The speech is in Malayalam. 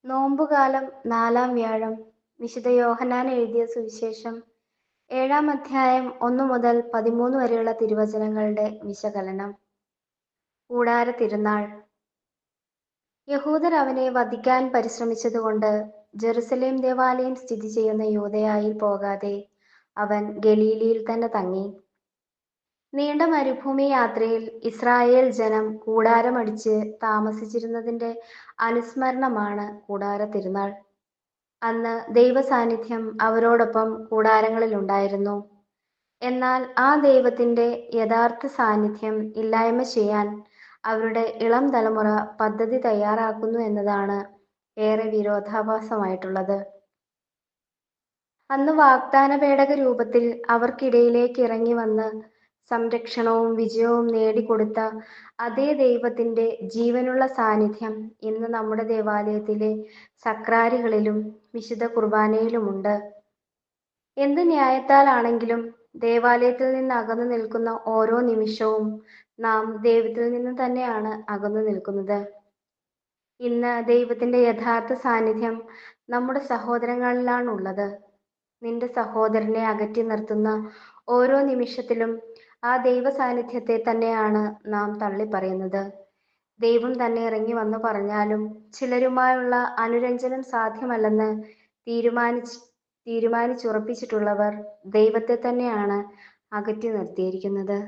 നോമ്പുകാലം 4-ാം വ്യാഴം. വിശുദ്ധ യോഹന്നാൻ എഴുതിയ സുവിശേഷം 7-ാം അധ്യായം 1 മുതൽ 13 വരെയുള്ള തിരുവചനങ്ങളുടെ വിശകലനം. കൂടാര തിരുനാൾ. യഹൂദർ അവനെ വധിക്കാൻ പരിശ്രമിച്ചതുകൊണ്ട് ജെറുസലേം ദേവാലയം സ്ഥിതി ചെയ്യുന്ന യൂദയായിൽ പോകാതെ അവൻ ഗലീലയിൽ തന്നെ തങ്ങി. നീണ്ട മരുഭൂമി യാത്രയിൽ ഇസ്രായേൽ ജനം കൂടാരമടിച്ച് താമസിച്ചിരുന്നതിന്റെ അനുസ്മരണമാണ് കൂടാര തിരുനാൾ. അന്ന് ദൈവസാന്നിധ്യം അവരോടൊപ്പം കൂടാരങ്ങളിലുണ്ടായിരുന്നു. എന്നാൽ ആ ദൈവത്തിന്റെ യഥാർത്ഥ സാന്നിധ്യം ഇല്ലായ്മ ചെയ്യാൻ അവരുടെ ഇളം തലമുറ പദ്ധതി തയ്യാറാക്കുന്നു എന്നതാണ് ഏറെ വിരോധാഭാസമായിട്ടുള്ളത്. അന്ന് വാഗ്ദാന പേടക രൂപത്തിൽ അവർക്കിടയിലേക്ക് ഇറങ്ങി വന്ന് സംരക്ഷണവും വിജയവും നേടിക്കൊടുത്ത അതേ ദൈവത്തിന്റെ ജീവനുള്ള സാന്നിധ്യം ഇന്ന് നമ്മുടെ ദേവാലയത്തിലെ സക്രാരികളിലും വിശുദ്ധ കുർബാനയിലുമുണ്ട്. എന്ത് ന്യായത്താലാണെങ്കിലും ദേവാലയത്തിൽ നിന്ന് അകന്നു നിൽക്കുന്ന ഓരോ നിമിഷവും നാം ദൈവത്തിൽ നിന്ന് തന്നെയാണ് അകന്നു നിൽക്കുന്നത്. ഇന്ന് ദൈവത്തിന്റെ യഥാർത്ഥ സാന്നിധ്യം നമ്മുടെ സഹോദരങ്ങളിലാണുള്ളത്. നിന്റെ സഹോദരനെ അകറ്റി നിർത്തുന്ന ഓരോ നിമിഷത്തിലും ആ ദൈവ സാന്നിധ്യത്തെ തന്നെയാണ് നാം തള്ളിപ്പറയുന്നത്. ദൈവം തന്നെ ഇറങ്ങി വന്നു പറഞ്ഞാലും ചിലരുമായുള്ള അനുരഞ്ജനം സാധ്യമല്ലെന്ന് തീരുമാനിച്ചുറപ്പിച്ചിട്ടുള്ളവർ ദൈവത്തെ തന്നെയാണ് അകറ്റി നിർത്തിയിരിക്കുന്നത്.